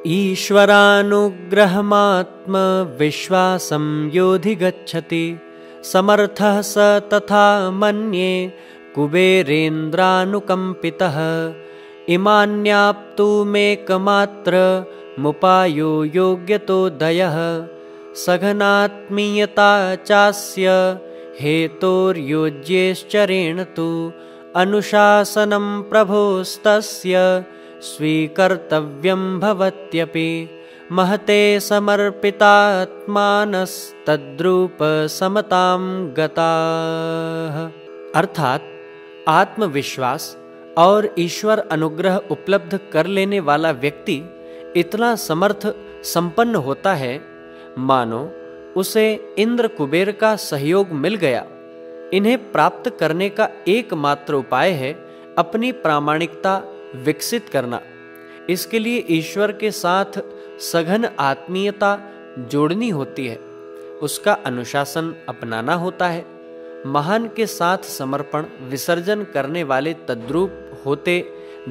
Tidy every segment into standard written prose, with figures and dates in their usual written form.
ईश्वरानुग्रहमात्मविश्वासं योऽधिगच्छति समर्थः स तथा मन्ये कुबेरेन्द्रानुकम्पितः। इमान्याप्तुमेकमात्रमुपायो योग्यतो दयः सघनात्मीयता चास्य हेतोर्योज्येश्चरेण तु अनुशासनं प्रभोस्तस्य स्वीकर्तव्यं भवत्यपि। महते समर्पितात्मानस्तद्रूप समतां गताः। अर्थात आत्मविश्वास और ईश्वर अनुग्रह उपलब्ध कर लेने वाला व्यक्ति इतना समर्थ संपन्न होता है मानो उसे इंद्र कुबेर का सहयोग मिल गया। इन्हें प्राप्त करने का एकमात्र उपाय है अपनी प्रामाणिकता विकसित करना। इसके लिए ईश्वर के साथ सघन आत्मीयता जोड़नी होती है, उसका अनुशासन अपनाना होता है। महान के साथ समर्पण विसर्जन करने वाले तद्रूप होते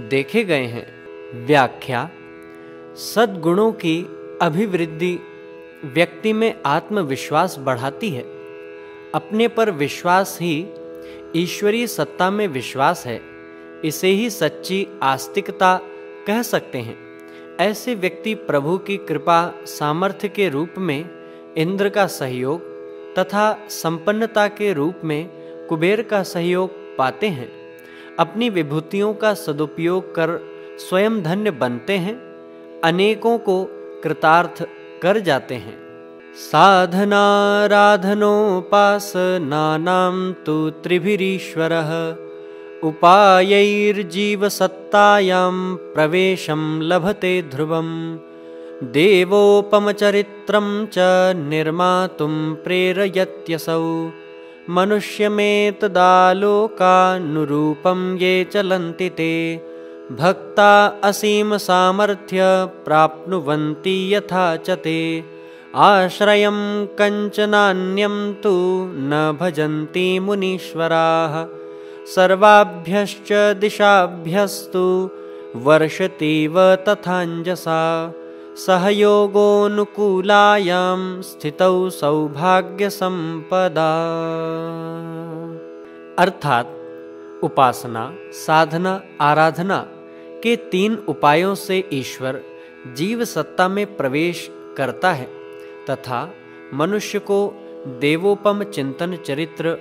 देखे गए हैं। व्याख्या: सद्गुणों की अभिवृद्धि व्यक्ति में आत्मविश्वास बढ़ाती है। अपने पर विश्वास ही ईश्वरीय सत्ता में विश्वास है। इसे ही सच्ची आस्तिकता कह सकते हैं। ऐसे व्यक्ति प्रभु की कृपा सामर्थ्य के रूप में इंद्र का सहयोग तथा संपन्नता के रूप में कुबेर का सहयोग पाते हैं। अपनी विभूतियों का सदुपयोग कर स्वयं धन्य बनते हैं, अनेकों को कृतार्थ कर जाते हैं। साधनाराधनोपासनानां तु त्रिभिरीश्वरः उपायैर्जीवसत्तायां प्रवेशं लभते ध्रुवम्। देवोपमचरित्रं च निर्मातुं प्रेरयत्यसौ मनुष्यमेतदालोकानुरूपं ये चलन्ति ते भक्ता असीम सामर्थ्य प्राप्नुवन्ति यथा च ते आश्रयं कंचनान्यं तु न भजन्ति मुनीश्वराः सर्वाभ्यश्च दिशाभ्यस्तु वर्षतीव तथाञ्जसा सहयोगोऽनुकूलायां स्थितौ सौभाग्यसंपदा। अर्थात उपासना, साधना, आराधना के 3 उपायों से ईश्वर जीव सत्ता में प्रवेश करता है तथा मनुष्य को देवोपम चिंतन चरित्र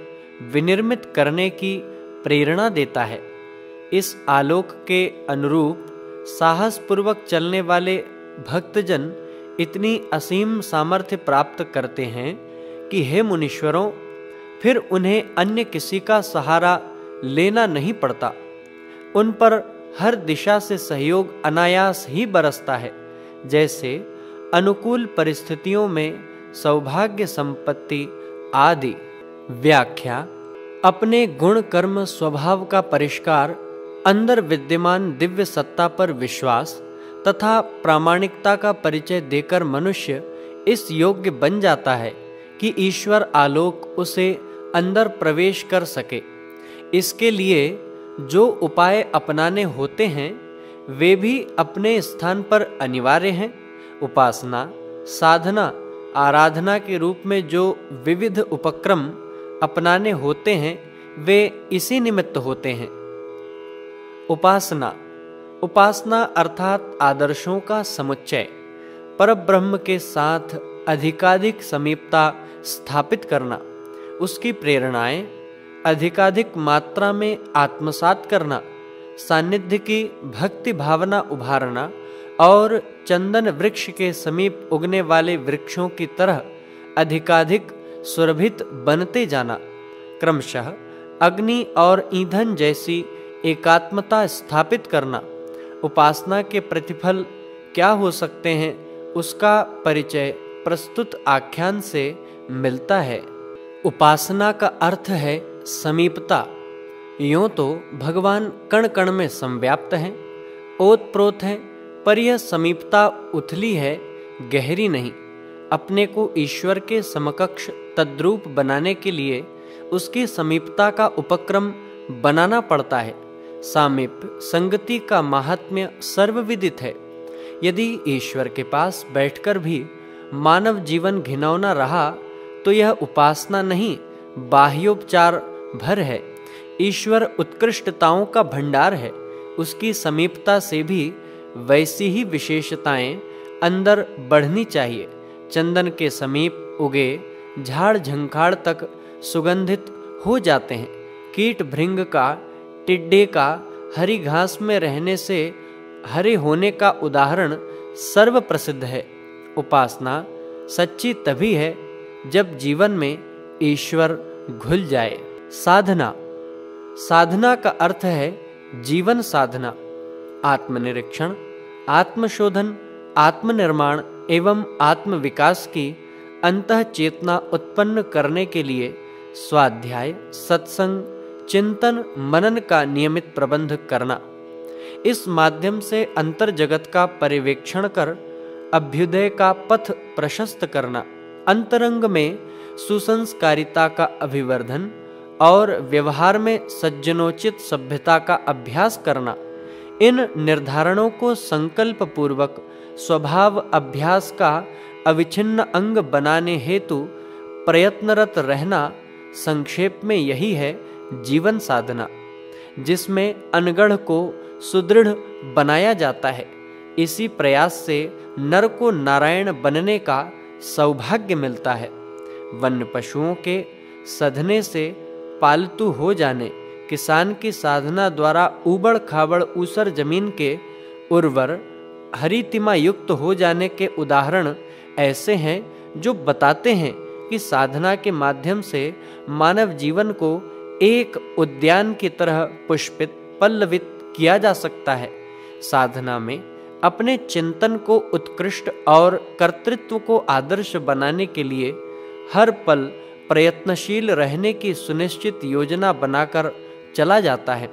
विनिर्मित करने की प्रेरणा देता है। इस आलोक के अनुरूप साहस पूर्वक चलने वाले भक्तजन इतनी असीम सामर्थ्य प्राप्त करते हैं कि हे मुनीश्वरों, फिर उन्हें अन्य किसी का सहारा लेना नहीं पड़ता। उन पर हर दिशा से सहयोग अनायास ही बरसता है, जैसे अनुकूल परिस्थितियों में सौभाग्य संपत्ति आदि। व्याख्या: अपने गुण कर्म स्वभाव का परिष्कार, अंदर विद्यमान दिव्य सत्ता पर विश्वास तथा प्रामाणिकता का परिचय देकर मनुष्य इस योग्य बन जाता है कि ईश्वर आलोक उसे अंदर प्रवेश कर सके। इसके लिए जो उपाय अपनाने होते हैं वे भी अपने स्थान पर अनिवार्य हैं। उपासना, साधना, आराधना के रूप में जो विविध उपक्रम अपनाने होते हैं वे इसी निमित्त होते हैं। उपासना अर्थात आदर्शों का समुच्चय, परब्रह्म के साथ अधिकाधिक समीपता स्थापित करना, उसकी प्रेरणाएं अधिकाधिक मात्रा में आत्मसात करना, सानिध्य की भक्ति भावना उभारना और चंदन वृक्ष के समीप उगने वाले वृक्षों की तरह अधिकाधिक सुरभित बनते जाना, क्रमशः अग्नि और ईंधन जैसी एकात्मता स्थापित करना। उपासना के प्रतिफल क्या हो सकते हैं उसका परिचय प्रस्तुत आख्यान से मिलता है। उपासना का अर्थ है समीपता। यूं तो भगवान कण कण में संव्याप्त हैं, ओतप्रोत हैं, पर यह समीपता उथली है, गहरी नहीं। अपने को ईश्वर के समकक्ष तद्रूप बनाने के लिए उसकी समीपता का उपक्रम बनाना पड़ता है। सामीप्य संगति का महात्म्य सर्वविदित है। यदि ईश्वर के पास बैठकर भी मानव जीवन घिनौना रहा तो यह उपासना नहीं, बाह्योपचार भर है। ईश्वर उत्कृष्टताओं का भंडार है। उसकी समीपता से भी वैसी ही विशेषताएं अंदर बढ़नी चाहिए। चंदन के समीप उगे झाड़ झंखाड़ तक सुगंधित हो जाते हैं। कीट भृंग का, टिड्डे का हरी घास में रहने से हरे होने का उदाहरण सर्व प्रसिद्ध है। उपासना सच्ची तभी है जब जीवन में ईश्वर घुल जाए। साधना, साधना का अर्थ है जीवन साधना, आत्मनिरीक्षण, आत्मशोधन, आत्मनिर्माण एवं आत्मविकास की अंतः चेतना उत्पन्न करने के लिए स्वाध्याय, सत्संग, चिंतन, मनन का नियमित प्रबंध करना। इस माध्यम से अंतर जगत का पर्यवेक्षण कर अभ्युदय का पथ प्रशस्त करना, अंतरंग में सुसंस्कारिता का अभिवर्धन और व्यवहार में सज्जनोचित सभ्यता का अभ्यास करना, इन निर्धारणों को संकल्प पूर्वक स्वभाव अभ्यास का अविच्छिन्न अंग बनाने हेतु प्रयत्नरत रहना, संक्षेप में यही है जीवन साधना, जिसमें अनगढ़ को सुदृढ़ बनाया जाता है। इसी प्रयास से नर को नारायण बनने का सौभाग्य मिलता है। वन्य पशुओं के सधने से पालतू हो जाने, किसान की साधना द्वारा ऊबड़ खाबड़ ऊसर जमीन के उर्वर हरितिमा युक्त हो जाने के उदाहरण ऐसे हैं जो बताते हैं कि साधना के माध्यम से मानव जीवन को एक उद्यान की तरह पुष्पित, पल्लवित किया जा सकता है। साधना में अपने चिंतन को उत्कृष्ट और कर्तृत्व को आदर्श बनाने के लिए हर पल प्रयत्नशील रहने की सुनिश्चित योजना बनाकर चला जाता है।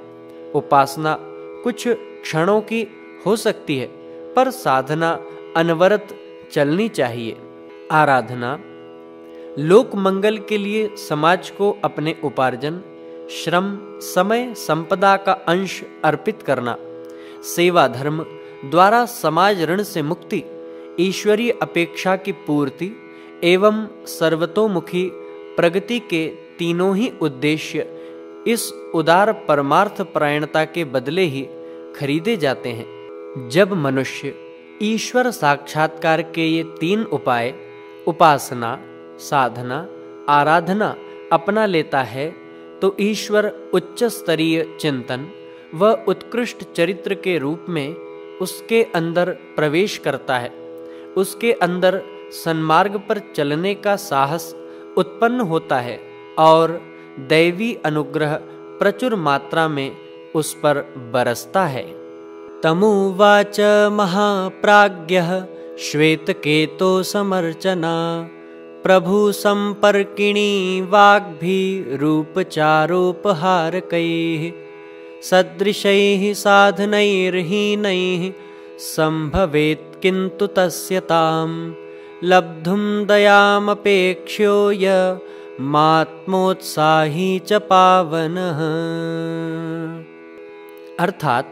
उपासना कुछ क्षणों की हो सकती है, पर साधना अनवरत चलनी चाहिए। आराधना, लोक मंगल के लिए समाज को अपने उपार्जन, श्रम, समय, संपदा का अंश अर्पित करना। सेवा धर्म द्वारा समाज ऋण से मुक्ति, ईश्वरीय अपेक्षा की पूर्ति एवं सर्वतोमुखी प्रगति के तीनों ही उद्देश्य इस उदार परमार्थ परायणता के बदले ही खरीदे जाते हैं। जब मनुष्य ईश्वर साक्षात्कार के ये तीन उपाय, उपासना, साधना, आराधना अपना लेता है तो ईश्वर उच्च स्तरीय चिंतन व उत्कृष्ट चरित्र के रूप में उसके अंदर प्रवेश करता है। उसके अंदर सन्मार्ग पर चलने का साहस उत्पन्न होता है और दैवी अनुग्रह प्रचुर मात्रा में उस पर बरसता है। तमुवाच महाप्राज्ञः श्वेतकेतो समर्चना प्रभु संपर्किणी वाग्भी रूपचारोपहारकैः सदृशैः साधनैर्हीनैः संभवेत् किन्तु तस्य तां लब्धुं दयामपेक्ष्यो य मात्मोत्साही च पावनः। अर्थात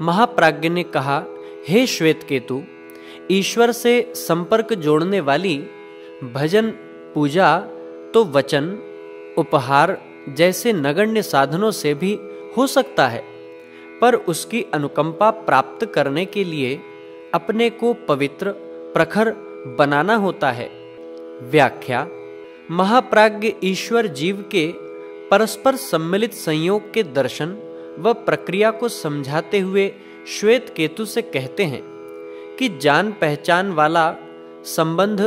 महाप्राज्ञ ने कहा, हे श्वेतकेतु, ईश्वर से संपर्क जोड़ने वाली भजन, पूजा तो वचन, उपहार जैसे नगण्य साधनों से भी हो सकता है, पर उसकी अनुकंपा प्राप्त करने के लिए अपने को पवित्र, प्रखर बनाना होता है। व्याख्या, महाप्राज्ञ ईश्वर जीव के परस्पर सम्मिलित संयोग के दर्शन व प्रक्रिया को समझाते हुए श्वेत केतु से कहते हैं कि जान पहचान वाला संबंध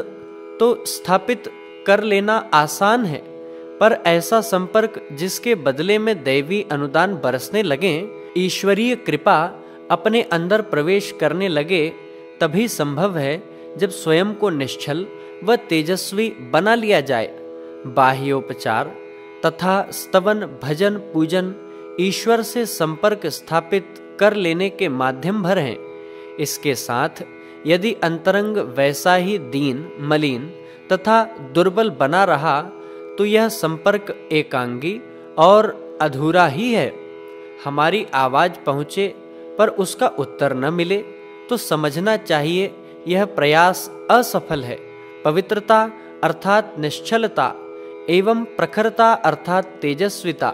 तो स्थापित कर लेना आसान है, पर ऐसा संपर्क जिसके बदले में दैवी अनुदान बरसने लगे, ईश्वरीय कृपा अपने अंदर प्रवेश करने लगे, तभी संभव है जब स्वयं को निश्चल व तेजस्वी बना लिया जाए। बाह्योपचार तथा स्तवन, भजन, पूजन ईश्वर से संपर्क स्थापित कर लेने के माध्यम भर हैं। इसके साथ यदि अंतरंग वैसा ही दीन, मलिन तथा दुर्बल बना रहा तो यह संपर्क एकांगी और अधूरा ही है। हमारी आवाज पहुँचे पर उसका उत्तर न मिले, तो समझना चाहिए यह प्रयास असफल है। पवित्रता अर्थात निश्चलता एवं प्रखरता अर्थात तेजस्विता,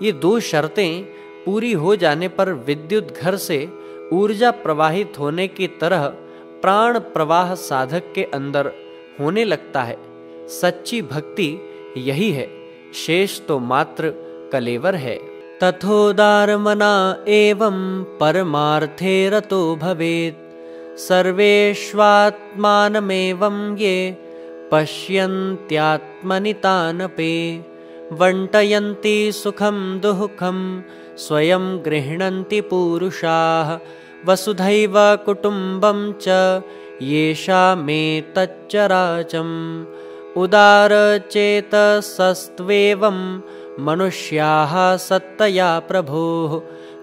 ये दो शर्तें पूरी हो जाने पर विद्युत घर से ऊर्जा प्रवाहित होने की तरह प्राण प्रवाह साधक के अंदर होने लगता है। सच्ची भक्ति यही है, शेष तो मात्र कलेवर है। तथोदारमना एवं परमार्थे रतो भवेत्, सर्वेष्वात्मानमेवं ये पश्यन्त्यात्मनितानपि, वंटयन्ति सुखं दुःखं स्वयं गृह्णन्ति पूरुषाः, वसुधैव कुटुम्बं च येषामेतच्चराचरम्, उदारचेतसस्त्वेवं मनुष्याः सत्तया प्रभोः,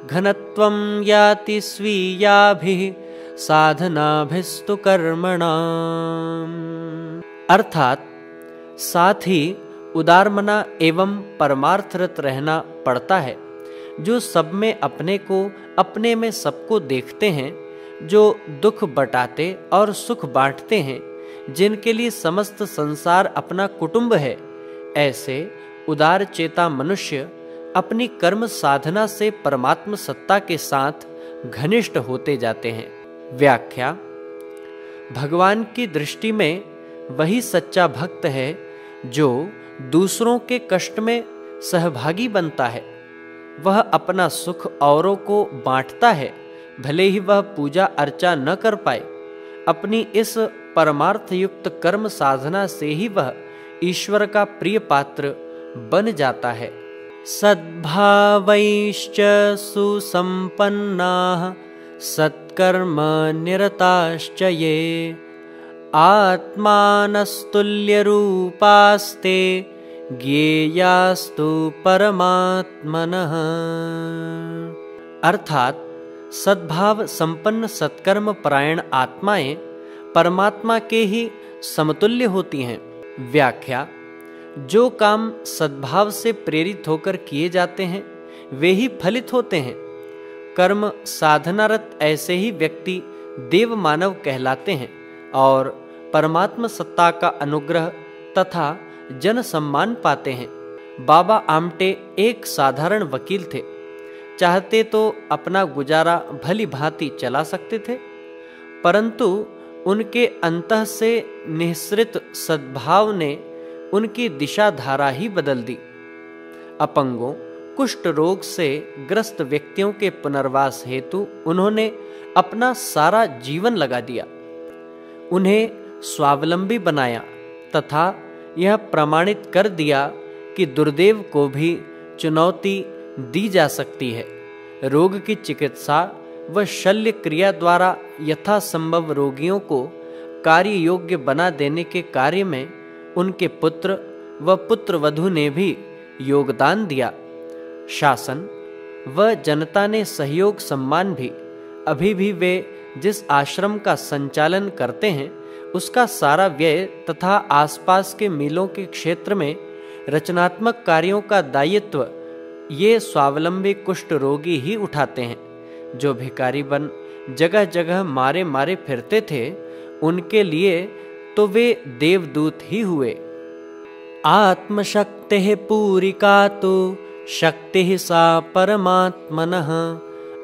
घनत्वं याति स्वीयाभिः साधनाभिस्तु कर्मणाम्। अर्थात साथ ही उदारमना एवं परमार्थरत रहना पड़ता है, जो सब में अपने को अपने में सबको देखते हैं, जो दुख बटाते और सुख बांटते हैं, जिनके लिए समस्त संसार अपना कुटुंब है। ऐसे उदार चेता मनुष्य अपनी कर्म साधना से परमात्म सत्ता के साथ घनिष्ठ होते जाते हैं। व्याख्या: भगवान की दृष्टि में वही सच्चा भक्त है जो दूसरों के कष्ट में सहभागी बनता है। वह अपना सुख औरों को बांटता है, भले ही वह पूजा अर्चा न कर पाए। अपनी इस परमार्थ युक्त कर्म साधना से ही वह ईश्वर का प्रिय पात्र बन जाता है। सद्भावैश्च सुसंपन्नाः सत्कर्म निरताश्च ये, आत्मानस्तुल्यरूपास्ते ज्ञेयास्तु परमात्मनः। अर्थात सद्भाव संपन्न सत्कर्म परायण आत्माएं परमात्मा के ही समतुल्य होती हैं। व्याख्या: जो काम सद्भाव से प्रेरित होकर किए जाते हैं वे ही फलित होते हैं। कर्म साधनारत ऐसे ही व्यक्ति देव मानव कहलाते हैं और परमात्म सत्ता का अनुग्रह तथा जन सम्मान पाते हैं। बाबा आमटे एक साधारण वकील थे। चाहते तो अपना गुजारा भली भांति चला सकते थे, परंतु उनके अंतः से निःसृत सद्भाव ने उनकी दिशा धारा ही बदल दी। अपंगों, कुष्ठ रोग से ग्रस्त व्यक्तियों के पुनर्वास हेतु उन्होंने अपना सारा जीवन लगा दिया। उन्हें स्वावलंबी बनाया तथा यह प्रमाणित कर दिया कि दुर्देव को भी चुनौती दी जा सकती है। रोग की चिकित्सा व शल्य क्रिया द्वारा यथासंभव रोगियों को कार्य योग्य बना देने के कार्य में उनके पुत्र व पुत्रवधू ने भी योगदान दिया। शासन व जनता ने सहयोग सम्मान भी। अभी भी वे जिस आश्रम का संचालन करते हैं उसका सारा व्यय तथा आसपास के मीलों के क्षेत्र में रचनात्मक कार्यों का दायित्व ये स्वावलंबी कुष्ठ रोगी ही उठाते हैं। जो भिखारी बन जगह जगह मारे मारे फिरते थे, उनके लिए तो वे देवदूत ही हुए। आत्मशक्तिः पूरिका तु शक्तिः सा परमात्मनः,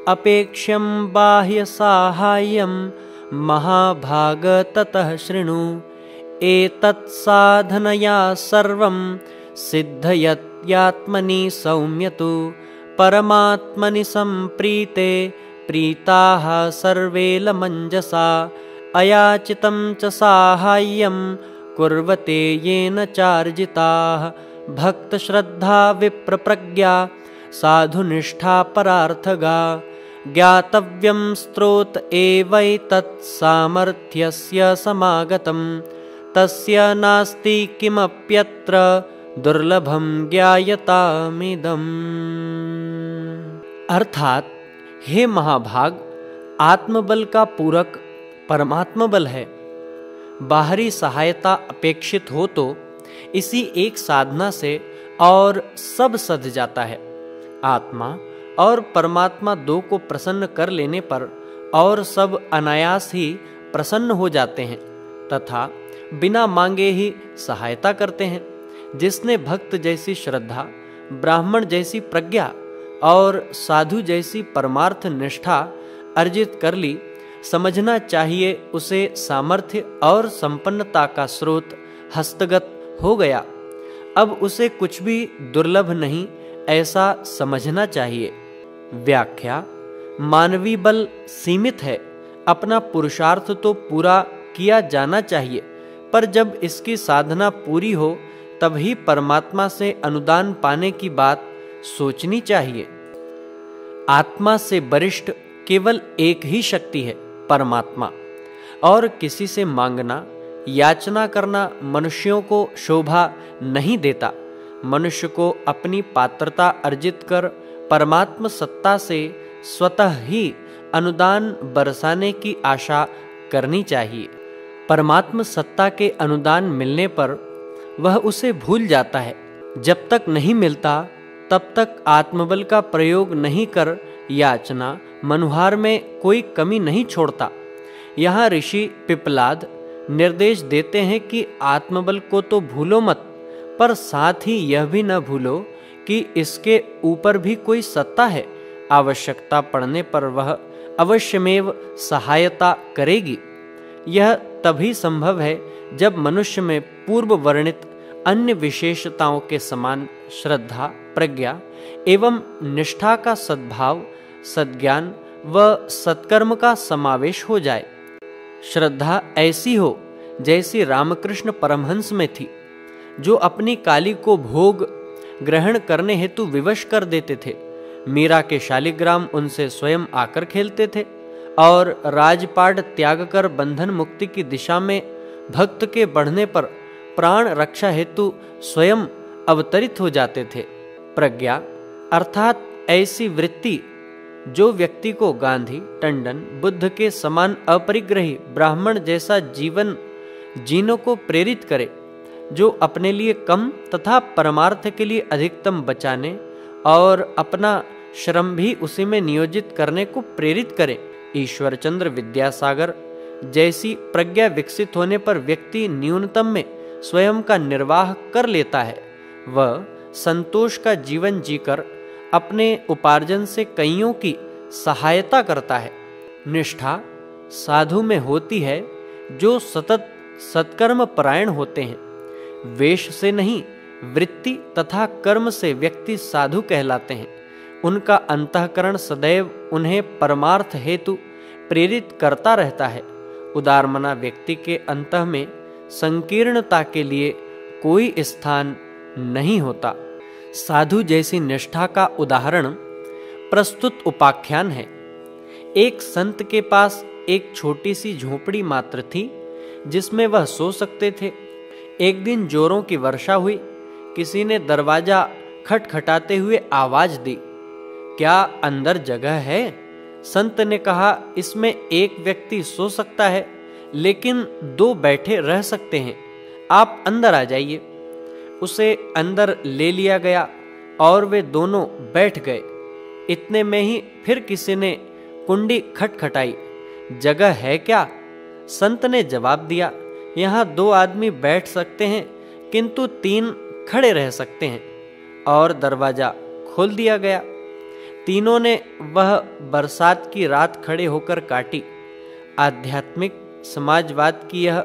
अपेक्ष्यं बाह्य साहाय्यं महाभाग ततः शृणु, एतत् साधनया सर्वं सिद्धयत्यात्मनि सौम्यतु, परमात्मनि सम्प्रीते प्रीताः सर्वे लमञ्जसा, अयाचितं च साहाय्यं कुर्वते येन चार्जिताः, भक्तश्रद्धा विप्रप्रज्ञा साधुनिष्ठा परार्थगा, ज्ञातव्यं स्त्रोत एवैतत् सामर्थ्यस्य समागतं, तस्य नास्ति किमप्यत्र दुर्लभं ज्ञायतामिदम्। अर्थात हे महाभाग, आत्मबल का पूरक परमात्म बल है। बाहरी सहायता अपेक्षित हो तो इसी एक साधना से और सब सध जाता है। आत्मा और परमात्मा दो को प्रसन्न कर लेने पर और सब अनायास ही प्रसन्न हो जाते हैं तथा बिना मांगे ही सहायता करते हैं। जिसने भक्त जैसी श्रद्धा, ब्राह्मण जैसी प्रज्ञा और साधु जैसी परमार्थ निष्ठा अर्जित कर ली, समझना चाहिए उसे सामर्थ्य और संपन्नता का स्रोत हस्तगत हो गया। अब उसे कुछ भी दुर्लभ नहीं, ऐसा समझना चाहिए। व्याख्या: मानवीय बल सीमित है, अपना पुरुषार्थ तो पूरा किया जाना चाहिए, पर जब इसकी साधना पूरी हो तभी परमात्मा से अनुदान पाने की बात सोचनी चाहिए। आत्मा से वरिष्ठ केवल एक ही शक्ति है, परमात्मा, और किसी से मांगना, याचना करना मनुष्यों को शोभा नहीं देता। मनुष्य को अपनी पात्रता अर्जित कर परमात्म सत्ता से स्वतः ही अनुदान बरसाने की आशा करनी चाहिए। परमात्म सत्ता के अनुदान मिलने पर वह उसे भूल जाता है। जब तक नहीं मिलता तब तक आत्मबल का प्रयोग नहीं कर याचना, मनुहार में कोई कमी नहीं छोड़ता। यहाँ ऋषि पिपलाद निर्देश देते हैं कि आत्मबल को तो भूलो मत, पर साथ ही यह भी न भूलो कि इसके ऊपर भी कोई सत्ता है। आवश्यकता पड़ने पर वह अवश्यमेव सहायता करेगी। यह तभी संभव है जब मनुष्य में पूर्व वर्णित अन्य विशेषताओं के समान श्रद्धा, प्रज्ञा एवं निष्ठा का सद्भाव, सद्ज्ञान व सत्कर्म का समावेश हो जाए। श्रद्धा ऐसी हो जैसी रामकृष्ण परमहंस में थी, जो अपनी काली को भोग ग्रहण करने हेतु विवश कर देते थे। मीरा के शालिग्राम उनसे स्वयं आकर खेलते थे और राजपाट त्याग कर बंधन मुक्ति की दिशा में भक्त के बढ़ने पर प्राण रक्षा हेतु स्वयं अवतरित हो जाते थे। प्रज्ञा अर्थात ऐसी वृत्ति जो व्यक्ति को गांधी, टंडन, बुद्ध के समान अपरिग्रही ब्राह्मण जैसा जीवन जीने को प्रेरित करे, जो अपने लिए कम तथा परमार्थ के लिए अधिकतम बचाने और अपना श्रम भी उसी में नियोजित करने को प्रेरित करे। ईश्वरचंद्र विद्यासागर जैसी प्रज्ञा विकसित होने पर व्यक्ति न्यूनतम में स्वयं का निर्वाह कर लेता है। वह संतोष का जीवन जीकर अपने उपार्जन से कईयों की सहायता करता है। निष्ठा साधु में होती है जो सतत सत्कर्म परायण होते हैं। वेश से नहीं, वृत्ति तथा कर्म से व्यक्ति साधु कहलाते हैं। उनका अंतःकरण सदैव उन्हें परमार्थ हेतु प्रेरित करता रहता है। उदारमना व्यक्ति के अंतः में संकीर्णता के लिए कोई स्थान नहीं होता। साधु जैसी निष्ठा का उदाहरण प्रस्तुत उपाख्यान है। एक संत के पास एक छोटी सी झोपड़ी मात्र थी जिसमें वह सो सकते थे। एक दिन जोरों की वर्षा हुई। किसी ने दरवाजा खटखटाते हुए आवाज दी, क्या अंदर जगह है? संत ने कहा, इसमें एक व्यक्ति सो सकता है, लेकिन दो बैठे रह सकते हैं। आप अंदर आ जाइए। उसे अंदर ले लिया गया और वे दोनों बैठ गए। इतने में ही फिर किसी ने कुंडी खटखटाई, जगह है क्या? संत ने जवाब दिया, यहाँ 2 आदमी बैठ सकते हैं, किंतु 3 खड़े रह सकते हैं। और दरवाजा खोल दिया गया। तीनों ने वह बरसात की रात खड़े होकर काटी। आध्यात्मिक समाजवाद की यह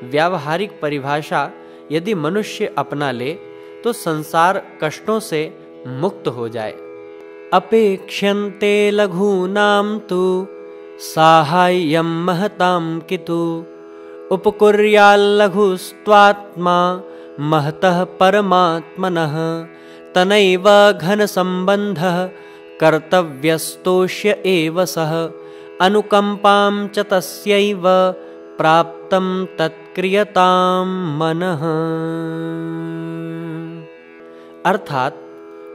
व्यावहारिक परिभाषा यदि मनुष्य अपना ले तो संसार कष्टों से मुक्त हो जाए। अपेक्ष्यन्ते लघूनां तु साहाय्यं महतां कितु उपकुर्याल्लघुस्त्वात्मा महतः परमात्मनः तनैव घनसम्बन्धः कर्तव्यस्तोष्य एव सः अनुकम्पां च तस्यैव प्राप्तं तत्क्रियतां मनः। अर्थात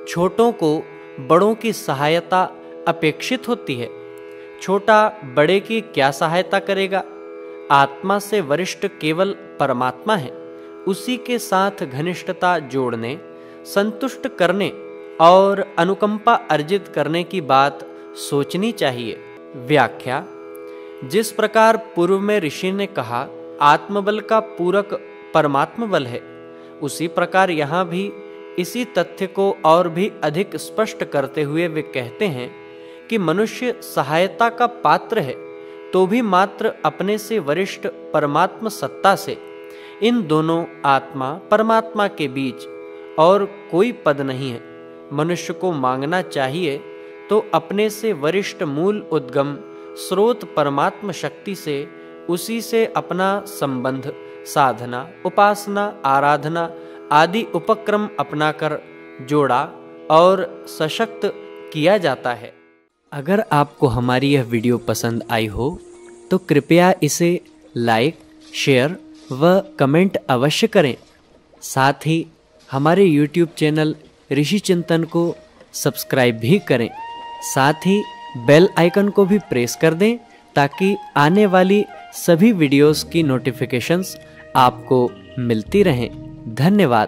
छोटों को बड़ों की सहायता अपेक्षित होती है। छोटा बड़े की क्या सहायता करेगा? आत्मा से वरिष्ठ केवल परमात्मा है। उसी के साथ घनिष्ठता जोड़ने, संतुष्ट करने और अनुकंपा अर्जित करने की बात सोचनी चाहिए। व्याख्या: जिस प्रकार पूर्व में ऋषि ने कहा आत्मबल का पूरक परमात्म बल है, उसी प्रकार यहाँ भी इसी तथ्य को और भी अधिक स्पष्ट करते हुए वे कहते हैं कि मनुष्य सहायता का पात्र है तो भी मात्र अपने से वरिष्ठ परमात्म सत्ता से। इन दोनों आत्मा परमात्मा के बीच और कोई पद नहीं है। मनुष्य को मांगना चाहिए तो अपने से वरिष्ठ मूल उद्गम स्रोत परमात्म शक्ति से, उसी से अपना संबंध, साधना, उपासना, आराधना आदि उपक्रम अपनाकर जोड़ा और सशक्त किया जाता है। अगर आपको हमारी यह वीडियो पसंद आई हो तो कृपया इसे लाइक, शेयर व कमेंट अवश्य करें। साथ ही हमारे YouTube चैनल ऋषि चिंतन को सब्सक्राइब भी करें। साथ ही बेल आइकन को भी प्रेस कर दें ताकि आने वाली सभी वीडियोस की नोटिफिकेशंस आपको मिलती रहें। धन्यवाद।